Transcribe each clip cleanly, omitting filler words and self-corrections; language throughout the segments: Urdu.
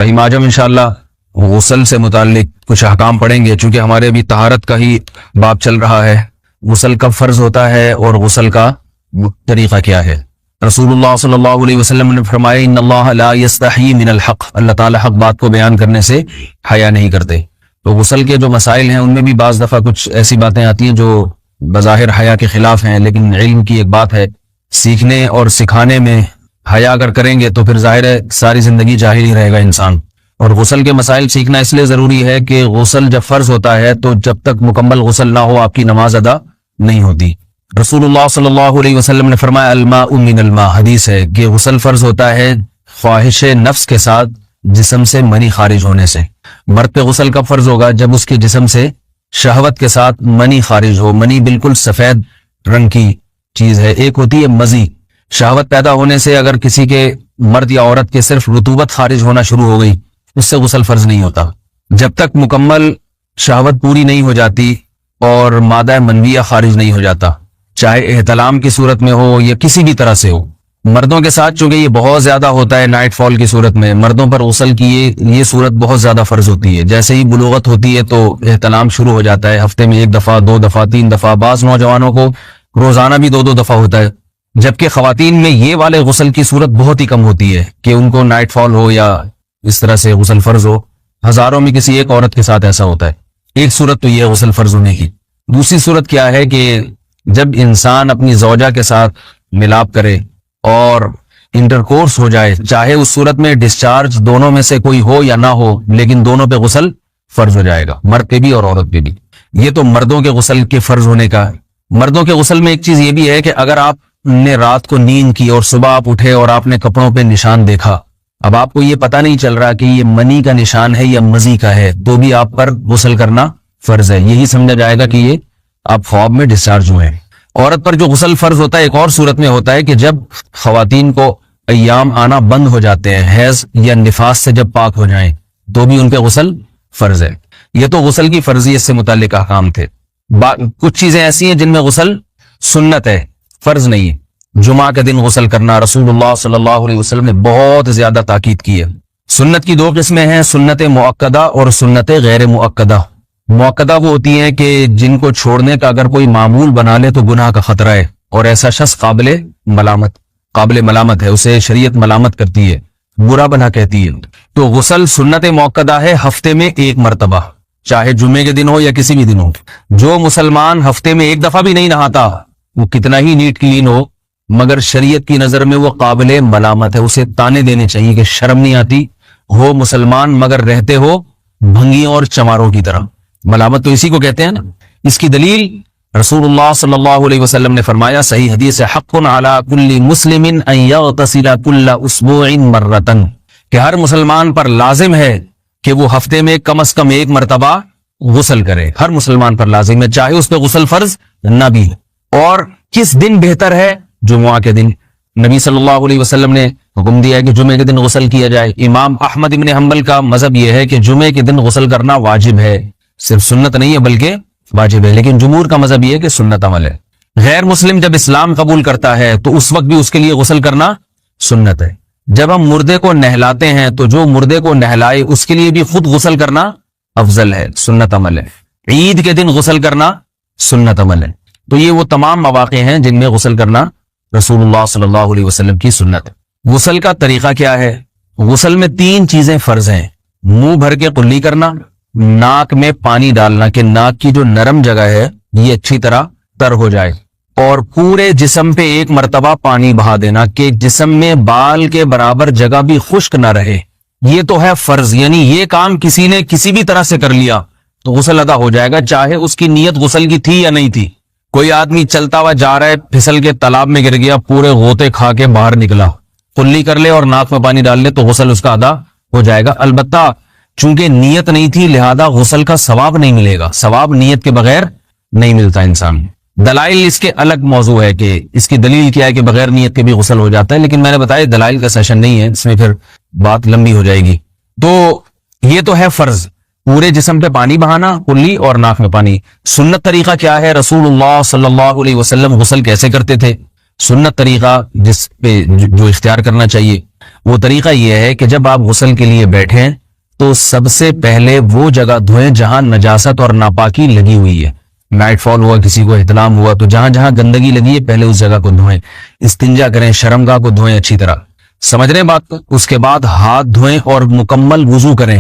رحیم آج ہم انشاءاللہ غسل سے متعلق کچھ احکام پڑھیں گے، چونکہ ہمارے ابھی طہارت کا ہی باب چل رہا ہے۔ غسل کب فرض ہوتا ہے اور غسل کا طریقہ کیا ہے؟ رسول اللہ صلی اللہ علیہ وسلم نے فرمایا ان اللہ لا یستحی من الحق، اللہ تعالی حق بات کو بیان کرنے سے حیا نہیں کرتے۔ تو غسل کے جو مسائل ہیں ان میں بھی بعض دفعہ کچھ ایسی باتیں آتی ہیں جو بظاہر حیا کے خلاف ہیں، لیکن علم کی ایک بات ہے، سیکھنے اور سکھانے میں حیا اگر کریں گے تو پھر ظاہر ہے ساری زندگی جاہل ہی رہے گا انسان۔ اور غسل کے مسائل سیکھنا اس لیے ضروری ہے کہ غسل جب فرض ہوتا ہے تو جب تک مکمل غسل نہ ہو آپ کی نماز ادا نہیں ہوتی۔ رسول اللہ صلی اللہ علیہ وسلم نے فرمایا الماء من الماء، حدیث ہے کہ غسل فرض ہوتا ہے خواہش نفس کے ساتھ جسم سے منی خارج ہونے سے۔ مرد پہ غسل کب فرض ہوگا؟ جب اس کے جسم سے شہوت کے ساتھ منی خارج ہو۔ منی بالکل سفید رنگ کی چیز ہے، ایک ہوتی ہے مزی۔ شہوت پیدا ہونے سے اگر کسی کے مرد یا عورت کے صرف رطوبت خارج ہونا شروع ہو گئی، اس سے غسل فرض نہیں ہوتا۔ جب تک مکمل شہوت پوری نہیں ہو جاتی اور مادہ منویہ خارج نہیں ہو جاتا، چاہے احتلام کی صورت میں ہو یا کسی بھی طرح سے ہو۔ مردوں کے ساتھ چونکہ یہ بہت زیادہ ہوتا ہے نائٹ فال کی صورت میں، مردوں پر غسل کی یہ صورت بہت زیادہ فرض ہوتی ہے۔ جیسے ہی بلوغت ہوتی ہے تو احتلام شروع ہو جاتا ہے، ہفتے میں 1 دفعہ 2 دفعہ 3 دفعہ، بعض نوجوانوں کو روزانہ بھی 2 دفعہ ہوتا ہے، جبکہ خواتین میں یہ والے غسل کی صورت بہت ہی کم ہوتی ہے کہ ان کو نائٹ فال ہو یا اس طرح سے غسل فرض ہو۔ ہزاروں میں کسی ایک عورت کے ساتھ ایسا ہوتا ہے۔ ایک صورت تو یہ غسل فرض ہونے کی۔ دوسری صورت کیا ہے کہ جب انسان اپنی زوجہ کے ساتھ ملاپ کرے اور انٹرکورس ہو جائے، چاہے اس صورت میں ڈسچارج دونوں میں سے کوئی ہو یا نہ ہو، لیکن دونوں پہ غسل فرض ہو جائے گا، مرد پہ بھی اور عورت پہ بھی۔ یہ تو مردوں کے غسل کے فرض ہونے کا ہے۔ مردوں کے غسل میں ایک چیز یہ بھی ہے کہ اگر آپ نے رات کو نیند کی اور صبح آپ اٹھے اور آپ نے کپڑوں پہ نشان دیکھا، اب آپ کو یہ پتہ نہیں چل رہا کہ یہ منی کا نشان ہے یا مزی کا ہے، تو بھی آپ پر غسل کرنا فرض ہے۔ یہی سمجھا جائے گا کہ یہ آپ خواب میں ڈسچارج ہوئے ہیں۔ عورت پر جو غسل فرض ہوتا ہے ایک اور صورت میں ہوتا ہے کہ جب خواتین کو ایام آنا بند ہو جاتے ہیں، حیض یا نفاس سے جب پاک ہو جائیں، تو بھی ان پہ غسل فرض ہے۔ یہ تو غسل کی فرضیت سے متعلق احکام تھے۔ کچھ چیزیں ایسی ہیں جن میں غسل سنت ہے، فرض نہیں ہے۔ جمعہ کے دن غسل کرنا رسول اللہ صلی اللہ علیہ وسلم نے بہت زیادہ تاکید کی ہے۔ سنت کی 2 قسمیں ہیں، سنت مؤکدہ اور سنت غیر مؤکدہ۔ مؤکدہ وہ ہوتی ہیں کہ جن کو چھوڑنے کا اگر کوئی معمول بنا لے تو گناہ کا خطرہ ہے، اور ایسا شخص قابل ملامت ہے، اسے شریعت ملامت کرتی ہے، برا بھلا کہتی ہے۔ تو غسل سنت مؤکدہ ہے، ہفتے میں 1 مرتبہ، چاہے جمعے کے دن ہو یا کسی بھی دن ہو۔ جو مسلمان ہفتے میں 1 دفعہ بھی نہیں نہاتا، وہ کتنا ہی نیٹ کلین ہو، مگر شریعت کی نظر میں وہ قابل ملامت ہے، اسے تانے دینے چاہیے کہ شرم نہیں آتی ہو مسلمان مگر رہتے ہو بھنگیوں اور چماروں کی طرح۔ ملامت تو اسی کو کہتے ہیں نا۔ اس کی دلیل رسول اللہ صلی اللہ علیہ وسلم نے فرمایا، صحیح حدیث ہے، حق علی کل مسلم ان یغتسل کل اسبوع مرۃ، کہ ہر مسلمان پر لازم ہے کہ وہ ہفتے میں کم از کم 1 مرتبہ غسل کرے۔ ہر مسلمان پر لازم ہے، چاہے اس پہ غسل فرض نہ بھی ہے۔ اور کس دن بہتر ہے؟ جمعہ کے دن۔ نبی صلی اللہ علیہ وسلم نے حکم دیا ہے کہ جمعے کے دن غسل کیا جائے۔ امام احمد ابن حنبل کا مذہب یہ ہے کہ جمعے کے دن غسل کرنا واجب ہے، صرف سنت نہیں ہے بلکہ واجب ہے، لیکن جمہور کا مذہب یہ ہے کہ سنت عمل ہے۔ غیر مسلم جب اسلام قبول کرتا ہے تو اس وقت بھی اس کے لیے غسل کرنا سنت ہے۔ جب ہم مردے کو نہلاتے ہیں تو جو مردے کو نہلائے اس کے لیے بھی خود غسل کرنا افضل ہے، سنت عمل ہے۔ عید کے دن غسل کرنا سنت عمل ہے۔ تو یہ وہ تمام مواقع ہیں جن میں غسل کرنا رسول اللہ صلی اللہ علیہ وسلم کی سنت ہے۔ غسل کا طریقہ کیا ہے؟ غسل میں 3 چیزیں فرض ہیں، منہ بھر کے قلی کرنا، ناک میں پانی ڈالنا کہ ناک کی جو نرم جگہ ہے یہ اچھی طرح تر ہو جائے، اور پورے جسم پہ 1 مرتبہ پانی بہا دینا کہ جسم میں بال کے برابر جگہ بھی خشک نہ رہے۔ یہ تو ہے فرض، یعنی یہ کام کسی نے کسی بھی طرح سے کر لیا تو غسل ادا ہو جائے گا، چاہے اس کی نیت غسل کی تھی یا نہیں تھی۔ کوئی آدمی چلتا ہوا جا رہا ہے، پھسل کے تالاب میں گر گیا، پورے غوطے کھا کے باہر نکلا، قلی کر لے اور ناک میں پانی ڈال لے تو غسل اس کا ادا ہو جائے گا۔ البتہ چونکہ نیت نہیں تھی لہذا غسل کا ثواب نہیں ملے گا، ثواب نیت کے بغیر نہیں ملتا انسان۔ دلائل اس کے الگ موضوع ہے کہ اس کی دلیل کیا ہے کہ بغیر نیت کے بھی غسل ہو جاتا ہے، لیکن میں نے بتایا دلائل کا سیشن نہیں ہے، اس میں پھر بات لمبی ہو جائے گی۔ تو یہ تو ہے فرض، پورے جسم پہ پانی بہانا، قلی اور ناک میں پانی۔ سنت طریقہ کیا ہے؟ رسول اللہ صلی اللہ علیہ وسلم غسل کیسے کرتے تھے؟ سنت طریقہ جس پہ جو اختیار کرنا چاہیے وہ طریقہ یہ ہے کہ جب آپ غسل کے لیے بیٹھیں تو سب سے پہلے وہ جگہ دھوئیں جہاں نجاست اور ناپاکی لگی ہوئی ہے. نائٹ فال ہوا, کسی کو احتلام ہوا, تو جہاں جہاں گندگی لگی ہے پہلے اس جگہ کو دھوئیں. استنجا کریں, شرمگاہ کو دھوئیں اچھی طرح. سمجھ رہے ہیں بات کو؟ اس کے بعد ہاتھ دھوئیں اور مکمل وضو کریں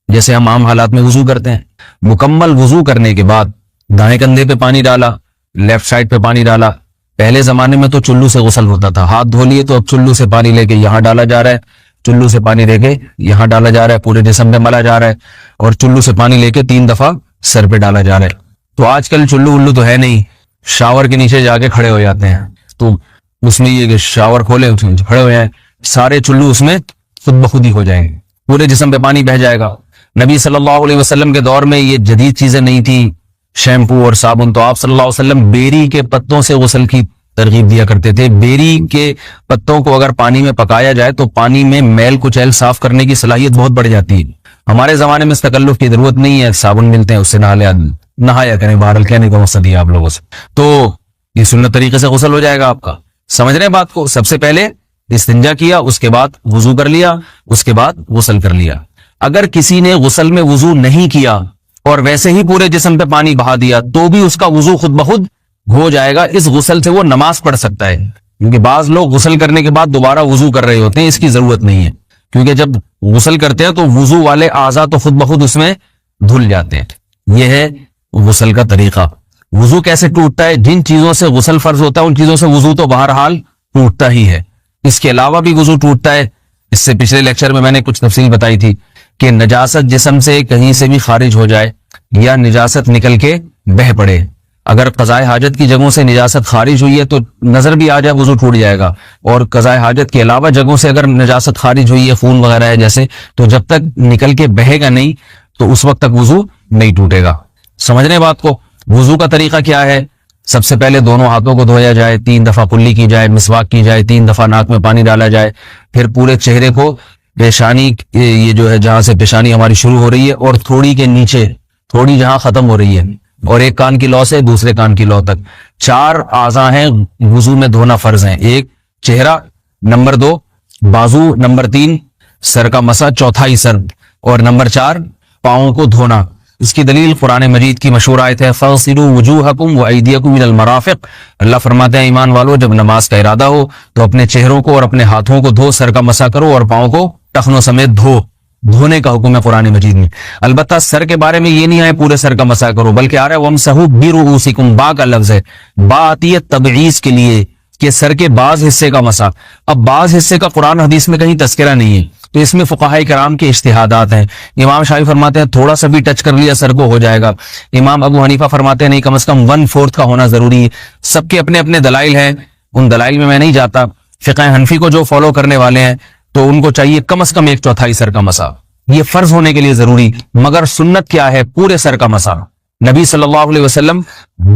جیسے ہم عام حالات میں وضو کرتے ہیں. مکمل وضو کرنے کے بعد دائیں کندھے پہ پانی ڈالا, لیفٹ سائڈ پہ پانی ڈالا. پہلے زمانے میں تو چلو سے غسل ہوتا تھا, ہاتھ دھو لیے تو اب چلو سے پانی لے کے یہاں ڈالا جا رہا ہے, چلو سے پانی لے کے یہاں ڈالا جا رہا ہے, پورے جسم پہ ملا جا رہا ہے, اور چلو سے پانی لے کے 3 دفعہ سر پہ ڈالا جا رہا ہے. تو آج کل چلو ولو تو ہے نہیں, شاور کے نیچے جا کے کھڑے ہو جاتے ہیں. تو اس میں یہ کہ شاور کھولے کھڑے ہوئے ہیں, سارے چلو اس میں خود بخود ہی ہو جائیں گے, پورے جسم پہ پانی بہ جائے گا. نبی صلی اللہ علیہ وسلم کے دور میں یہ جدید چیزیں نہیں تھی, شیمپو اور صابن. تو آپ صلی اللہ علیہ وسلم بیری کے پتوں سے غسل کی ترغیب دیا کرتے تھے. بیری کے پتوں کو اگر پانی میں پکایا جائے تو پانی میں میل کچیل صاف کرنے کی صلاحیت بہت بڑھ جاتی ہے. ہمارے زمانے میں اس تکلف کی ضرورت نہیں ہے, صابن ملتے ہیں اس سے نہایا کریں. بہرحال کہنے کا مقصد یہ آپ لوگوں سے, تو یہ سنت طریقے سے غسل ہو جائے گا آپ کا. سمجھ رہے ہیں بات کو؟ سب سے پہلے استنجا کیا, اس کے بعد وضو کر لیا, اس کے بعد غسل کر لیا. اگر کسی نے غسل میں وضو نہیں کیا اور ویسے ہی پورے جسم پہ پانی بہا دیا تو بھی اس کا وضو خود بخود ہو جائے گا. اس غسل سے وہ نماز پڑھ سکتا ہے, کیونکہ بعض لوگ غسل کرنے کے بعد دوبارہ وضو کر رہے ہوتے ہیں. اس کی ضرورت نہیں ہے, کیونکہ جب غسل کرتے ہیں تو وضو والے اعضاء تو خود بخود اس میں دھل جاتے ہیں. یہ ہے غسل کا طریقہ. وضو کیسے ٹوٹتا ہے؟ جن چیزوں سے غسل فرض ہوتا ہے ان چیزوں سے وضو تو بہرحال ٹوٹتا ہی ہے. اس کے علاوہ بھی وضو ٹوٹتا ہے. اس سے پچھلے لیکچر میں نے کچھ تفصیل بتائی تھی کہ نجاست جسم سے کہیں سے بھی خارج ہو جائے یا نجاست نکل کے بہ پڑے, اگر قضائے حاجت کی جگہوں سے نجاست خارج ہوئی ہے تو نظر بھی آ جائے وضو ٹوٹ جائے گا, اور قضائے حاجت کے علاوہ جگہوں سے اگر نجاست خارج ہوئی ہے, خون وغیرہ ہے جیسے, تو جب تک نکل کے بہے گا نہیں تو اس وقت تک وضو نہیں ٹوٹے گا. سمجھ رہے ہیں بات کو؟ وضو کا طریقہ کیا ہے؟ سب سے پہلے دونوں ہاتھوں کو دھویا جائے, 3 دفعہ کلی کی جائے, مسواک کی جائے, 3 دفعہ ناک میں پانی ڈالا جائے, پھر پورے چہرے کو پیشانی, یہ جو ہے جہاں سے پیشانی ہماری شروع ہو رہی ہے اور تھوڑی کے نیچے تھوڑی جہاں ختم ہو رہی ہے, اور ایک کان کی لو سے دوسرے کان کی لو تک 4 اعضاء ہیں وضو میں دھونا فرض ہیں. 1 چہرہ, نمبر 2 بازو, نمبر 3 سر کا مسا, چوتھائی سر, اور نمبر 4 پاؤں کو دھونا. اس کی دلیل قرآن مجید کی مشہور آیت ہے فَاغْسِلُوا وُجُوهَكُمْ وَأَيْدِيَكُمْ إِلَى الْمَرَافِقِ. اللہ فرماتے ہیں ایمان والو, جب نماز کا ارادہ ہو تو اپنے چہروں کو اور اپنے ہاتھوں کو دھو, سر کا مسا کرو اور پاؤں کو ٹخنوں سمیت دھو. دھونے کا حکم ہے قرآن مجید میں. البتہ سر کے بارے میں یہ نہیں ہے پورے سر کا مسا کرو, بلکہ آ رہا ہے وَامْسَحُوا بِرُؤُوسِكُمْ. با کا لفظ ہے, با آتی ہے تبعیض کے لیے کہ سر کے بعض حصے کا مسا. اب بعض حصے کا قرآن حدیث میں کہیں تذکرہ نہیں ہے, تو اس میں فقہاء کرام کے اجتہادات ہیں. امام شافعی فرماتے ہیں تھوڑا سا بھی ٹچ کر لیا سر کو ہو جائے گا. امام ابو حنیفہ فرماتے ہیں نہیں, کم از کم 1/4 کا ہونا ضروری ہے. سب کے اپنے اپنے دلائل ہیں, ان دلائل میں نہیں جاتا. فقہ حنفی کو جو فالو کرنے والے ہیں تو ان کو چاہیے کم از کم 1/4 سر کا مسا, یہ فرض ہونے کے لیے ضروری. مگر سنت کیا ہے؟ پورے سر کا مسا. نبی صلی اللہ علیہ وسلم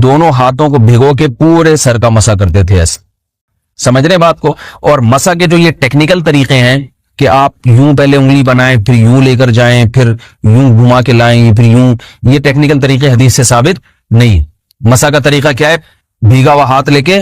دونوں ہاتھوں کو بھگو کے پورے سر کا مسا کرتے تھے ایسے. سمجھ رہے بات کو؟ اور مسا کے جو یہ ٹیکنیکل طریقے ہیں کہ آپ یوں پہلے انگلی بنائیں, پھر یوں لے کر جائیں, پھر یوں گھما کے لائیں, پھر یوں, یہ ٹیکنیکل طریقے حدیث سے ثابت نہیں. مسا کا طریقہ کیا ہے؟ بھیگا ہوا ہاتھ لے کے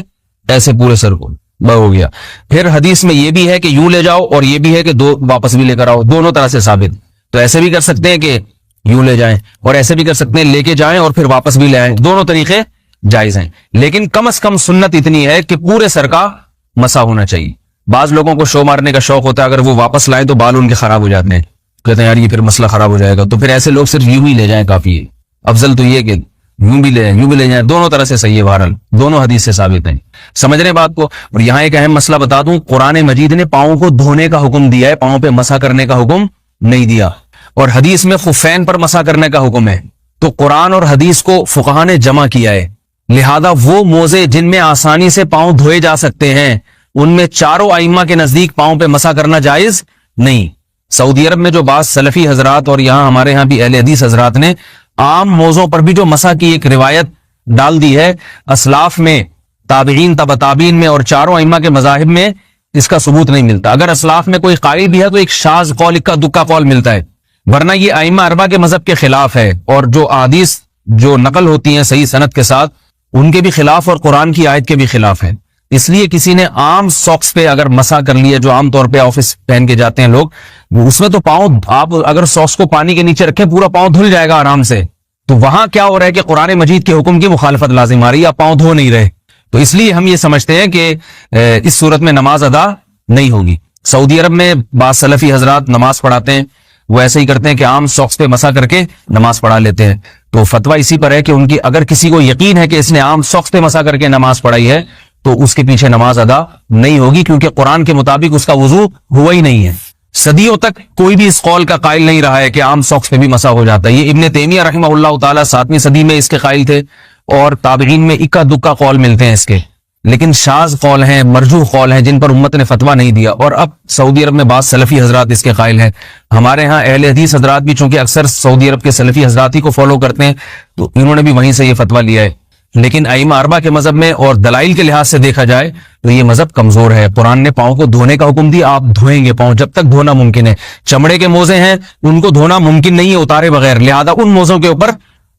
ایسے پورے سر کو ہو گیا. پھر حدیث میں یہ بھی ہے کہ یوں لے جاؤ اور یہ بھی ہے کہ 2 واپس بھی لے کر آؤ, دونوں طرح سے ثابت. تو ایسے بھی کر سکتے ہیں کہ یوں لے جائیں, اور ایسے بھی کر سکتے ہیں لے کے جائیں اور پھر واپس بھی لے آئیں, دونوں طریقے جائز ہیں. لیکن کم از کم سنت اتنی ہے کہ پورے سر کا مسا ہونا چاہیے. بعض لوگوں کو شو مارنے کا شوق ہوتا ہے, اگر وہ واپس لائیں تو بال ان کے خراب ہو جاتے ہیں, کہتے ہیں یار یہ پھر مسئلہ خراب ہو جائے گا, تو پھر ایسے لوگ صرف یوں ہی لے جائیں کافی ہے. افضل تو یہ کہ یوں بھی لے جائیں, دونوں طرح سے صحیح ہے. بہرحال دونوں حدیث سے ثابت ہیں. سمجھ رہے بات کو؟ اور یہاں ایک اہم مسئلہ بتا دوں, قرآن مجید نے پاؤں کو دھونے کا حکم دیا ہے, پاؤں پہ مسا کرنے کا حکم نہیں دیا. اور حدیث میں خفین پر مسا کرنے کا حکم ہے. تو قرآن اور حدیث کو فقہاء نے جمع کیا ہے, لہذا وہ موزے جن میں آسانی سے پاؤں دھوئے جا سکتے ہیں ان میں چاروں ائمہ کے نزدیک پاؤں پہ مسا کرنا جائز نہیں. سعودی عرب میں جو بعض سلفی حضرات اور یہاں ہمارے ہاں بھی اہل حدیث حضرات نے عام موضوع پر بھی جو مسا کی ایک روایت ڈال دی ہے, اسلاف میں, تابعین, تبع تابعین میں اور چاروں ائمہ کے مذاہب میں اس کا ثبوت نہیں ملتا. اگر اسلاف میں کوئی قائل بھی ہے تو ایک شاذ قول, اکا دکا قول ملتا ہے, ورنہ یہ ائمہ اربعہ کے مذہب کے خلاف ہے. اور جو احادیث جو نقل ہوتی ہیں صحیح سند کے ساتھ ان کے بھی خلاف اور قرآن کی آیت کے بھی خلاف ہے. اس لیے کسی نے عام ساکس پہ اگر مسا کر لیا، جو عام طور پہ آفس پہن کے جاتے ہیں لوگ، اس میں تو پاؤں، آپ اگر ساکس کو پانی کے نیچے رکھیں پورا پاؤں دھل جائے گا آرام سے. تو وہاں کیا ہو رہا ہے کہ قرآن مجید کے حکم کی مخالفت لازم آ رہی ہے، آپ پاؤں دھو نہیں رہے. تو اس لیے ہم یہ سمجھتے ہیں کہ اس صورت میں نماز ادا نہیں ہوگی. سعودی عرب میں بعض سلفی حضرات نماز پڑھاتے ہیں، وہ ایسے ہی کرتے ہیں کہ عام ساکس پہ مسا کر کے نماز پڑھا لیتے ہیں. تو فتویٰ اسی پر ہے کہ ان کی اگر کسی کو یقین ہے کہ اس نے عام ساکس پہ مسا کر کے نماز پڑھائی ہے تو اس کے پیچھے نماز ادا نہیں ہوگی، کیونکہ قرآن کے مطابق اس کا وضو ہوا ہی نہیں ہے. صدیوں تک کوئی بھی اس قول کا قائل نہیں رہا ہے کہ عام ساکس پہ بھی مسا ہو جاتا ہے. یہ ابن تیمیہ رحمہ اللہ تعالیٰ 7ویں صدی میں اس کے قائل تھے، اور تابعین میں اکا دکا قول ملتے ہیں اس کے، لیکن شاذ قول ہیں، مرجوح قول ہیں جن پر امت نے فتویٰ نہیں دیا. اور اب سعودی عرب میں بعض سلفی حضرات اس کے قائل ہیں. ہمارے ہاں اہل حدیث حضرات بھی چونکہ اکثر سعودی عرب کے سلفی حضرات ہی کو فالو کرتے ہیں، تو انہوں نے بھی وہیں سے یہ فتویٰ لیا ہے. لیکن ائمہ اربعہ کے مذہب میں اور دلائل کے لحاظ سے دیکھا جائے تو یہ مذہب کمزور ہے. قرآن نے پاؤں کو دھونے کا حکم دیا، آپ دھوئیں گے پاؤں جب تک دھونا ممکن ہے. چمڑے کے موزے ہیں ان کو دھونا ممکن نہیں ہے اتارے بغیر، لہذا ان موزوں کے اوپر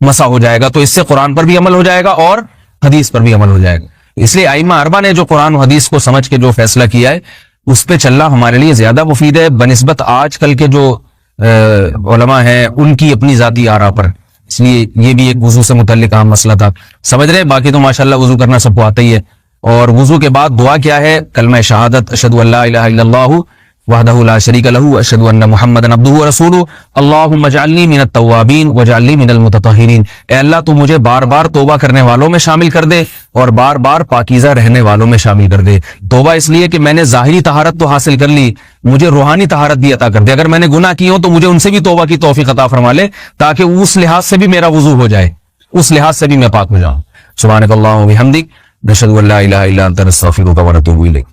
مسا ہو جائے گا. تو اس سے قرآن پر بھی عمل ہو جائے گا اور حدیث پر بھی عمل ہو جائے گا. اس لیے ائمہ اربعہ نے جو قرآن و حدیث کو سمجھ کے جو فیصلہ کیا ہے اس پہ چلنا ہمارے لیے زیادہ مفید ہے بنسبت آج کل کے جو علماء ہیں ان کی اپنی ذاتی آراء پر. اس لیے یہ بھی ایک وضو سے متعلق اہم مسئلہ تھا. سمجھ رہے؟ باقی تو ماشاءاللہ وضو کرنا سب کو آتا ہی ہے. اور وضو کے بعد دعا کیا ہے؟ کلمہ شہادت، اشہد ان لا الہ الا اللہ وحدہ لا شریک لہ اشہد ان محمدا عبدہ ورسولہ اللہم اجعلنی من التوابین واجعلنی من المتطہرین. اے اللہ تو مجھے بار بار توبہ کرنے والوں میں شامل کر دے اور بار بار پاکیزہ رہنے والوں میں شامل کر دے. توبہ اس لیے کہ میں نے ظاہری طہارت تو حاصل کر لی، مجھے روحانی طہارت بھی عطا کر دے. اگر میں نے گناہ کی ہوں تو مجھے ان سے بھی توبہ کی توفیق عطا فرما لے، تاکہ اس لحاظ سے بھی میرا وضو ہو جائے، اس لحاظ سے بھی میں پاک ہو جاؤں. سبحانک اللہم و بحمدک، نشہد ان لا الہ الا انت، نستغفرک و نتوب الیک.